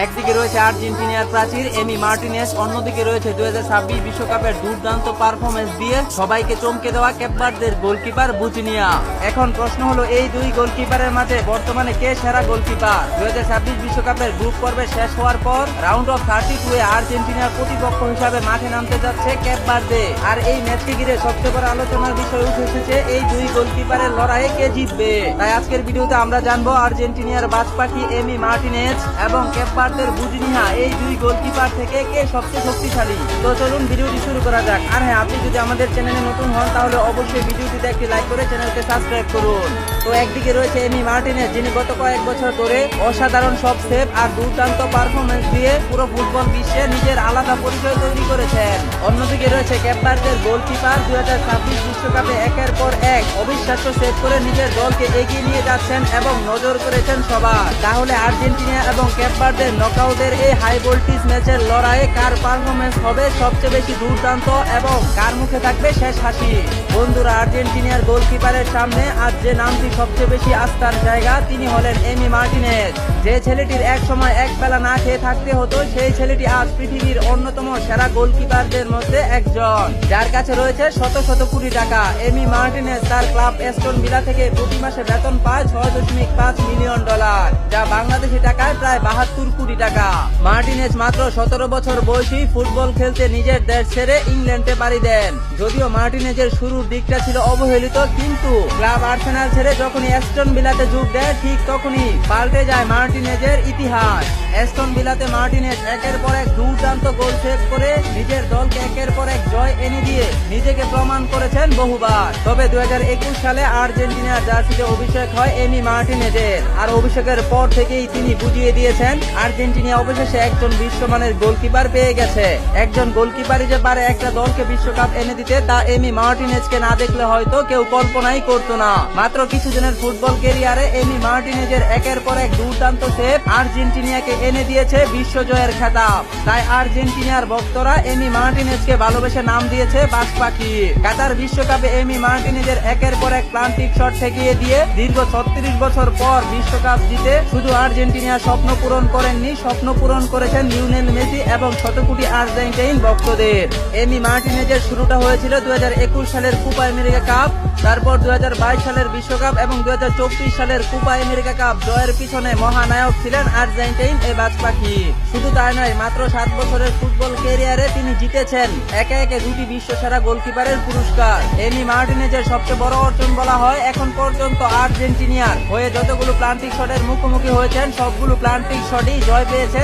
একদিকে রয়েছে আর্জেন্টিনার প্রাচীর এমি মার্টিনেজ, অন্যদিকে রয়েছে 2026 বিশ্বকাপের দুর্দান্ত পারফরমেন্স দিয়ে সবাইকে চমকে দেওয়া ক্যাপভার্দের গোলকিপার বুচিনিয়া। এখন প্রশ্ন হলো, এই দুই গোলকিপারের মাঝে বর্তমানে কে সেরা গোলকিপার? 2026 বিশ্বকাপের গ্রুপ পর্বে শেষ হওয়ার পর রাউন্ড অফ 32 এ আর্জেন্টিনার প্রতিপক্ষ হিসাবে মাঠে নামতে যাচ্ছে ক্যাপভার্দে। আর এই ম্যাচকে ঘিরে সবচেয়ে বড় আলোচনার বিষয় উঠে এসেছে এই দুই গোলকিপারের লড়াইয়ে কে জিতবে। তাই আজকের ভিডিওতে আমরা জানবো আর্জেন্টিনার বাজপাখি এমি মার্টিনেজ এবং ক্যাপভার্দের বুচিনিয়া, এই দুই গোলকিপার থেকে কে সবচেয়ে শক্তিশালী। তো চলুন ভিডিওটি শুরু করা যাক। আর হ্যাঁ, আপনি যদি আমাদের চ্যানেলে নতুন হন তাহলে অবশ্যই ভিডিওটিতে একটি লাইক করে চ্যানেলকে সাবস্ক্রাইব করুন। তো একদিকে রয়েছে এমি মার্টিনেজ, যিনি গত কয়েক বছর ধরে অসাধারণ সব সেভ আর দুর্দান্ত পারফরমেন্স দিয়ে পুরো ফুটবল বিশ্বে নিজের আলাদা পরিচয় তৈরি করেছেন। অন্যদিকে রয়েছে ক্যাপভার্দের গোলকিপার, 2026 বিশ্বকাপে একের পর এক অবিশ্বাস্য সেভ করে নিজের দলকে এগিয়ে নিয়ে যাচ্ছেন এবং নজর করেছেন সবার। তাহলে আর্জেন্টিনা এবং ক্যাপভার্দের নকআউটের এই হাই ভোল্টেজ ম্যাচের লড়াইয়ে কার পারফরমেন্স হবে সবচেয়ে বেশি দুর্দান্ত এবং কার মুখে থাকবে শেষ হাসি? বন্ধুরা, আর্জেন্টিনার গোলকিপারের সামনে আজ যে নামটি সবচেয়ে বেশি আস্থার জায়গা, তিনি হলেন এমি মার্টিনেজ। যে ছেলেটির এক সময় এক বেলা না খেয়ে থাকতে হতো, সেই ছেলেটি আজ পৃথিবীর অন্যতম সেরা গোলকিপারদের মধ্যে একজন, যার কাছে রয়েছে শত শত কোটি টাকা। এমি মার্টিনেজ তার ক্লাব অ্যাস্টন ভিলা থেকে প্রতি মাসে বেতন পায় $6.5 মিলিয়ন, যা বাংলাদেশি টাকায় প্রায় 72 কোটি টাকা। মার্টিনেজ মাত্র 17 বছর বয়সী ফুটবল খেলতে নিজের দেশ ছেড়ে ইংল্যান্ডে পাড়ি দেন। যদিও মার্টিনেজের শুরুর দিকটা ছিল অবহেলিত, কিন্তু ক্লাব আর্সেনাল ছেড়ে যখনই অ্যাস্টন ভিলাতে যোগ দেয়, ঠিক তখনই পাল্টে যায় মার্টিনেজের ইতিহাস। অ্যাস্টন ভিলাতে মার্টিনেজ একের পর এক দুর্দান্ত গোল সেভ করে নিজের দলকে একের পর এক জয় এনে দিয়ে নিজেকে প্রমাণ করেছেন বহুবার। তবে 2021 সালে আর্জেন্টিনার জার্সিতে অভিষেক হয় এমি মার্টিনেজের, আর অভিষেকের পর থেকেই তিনি বুঝিয়ে দিয়েছেন আর্জেন্টিনা অবশেষে একজন বিশ্বমানের গোলকিপার পেয়ে গেছে। একজন গোলকিপারই যে পারে একটা দলকে বিশ্বকাপ এনে দিতে, তা এমি মার্টিনেজকে না দেখলে হয়তো কেউ কল্পনাই করতো না। মাত্র কিছুদিনের ফুটবল ক্যারিয়ারে এমি মার্টিনেজের একের পর এক দুর্দান্ত সেভ আর্জেন্টিনাকে এনে দিয়েছে বিশ্বজয়ের খেতাব। তাই আর্জেন্টিনার ভক্তরা এমি মার্টিনেজকে ভালোবেসে নাম দিয়েছে বাজপাখি। কাতার বিশ্বকাপে এমি মার্টিনেজের একের পর এক প্লান্টিক শট ঠেকিয়ে দিয়ে দীর্ঘ 36 বছর পর বিশ্বকাপ জিতে শুধু আর্জেন্টিনার স্বপ্ন পূরণ করেননি, স্বপ্ন পূরণ করেছেন লিওনেল মেসি এবং শত কোটি আর্জেন্টাইন ভক্তদের। এমি মার্টিনেজের শুরুটা হয়েছিল 2021 সালের কোপা আমেরিকা কাপ, তারপর 2022 সালের বিশ্বকাপ এবং 2024 সালের কোপা আমেরিকা কাপ জয়ের পিছনে মহানায়ক ছিলেন আর্জেন্টাইন এই বাজপাখি। শুধু তাই নয়, মাত্র 7 বছরের ফুটবল ক্যারিয়ারে তিনি জিতেছেন একে একে দুটি বিশ্বসেরা গোলকিপারের পুরস্কার। এমি মার্টিনেজের সবচেয়ে বড় অর্জন বলা হয়, এখন পর্যন্ত আর্জেন্টিনার হয়ে যতগুলো প্লান্টিক শটের মুখোমুখি হয়েছেন, সবগুলো প্লান্টিক শটই জয় পেয়েছে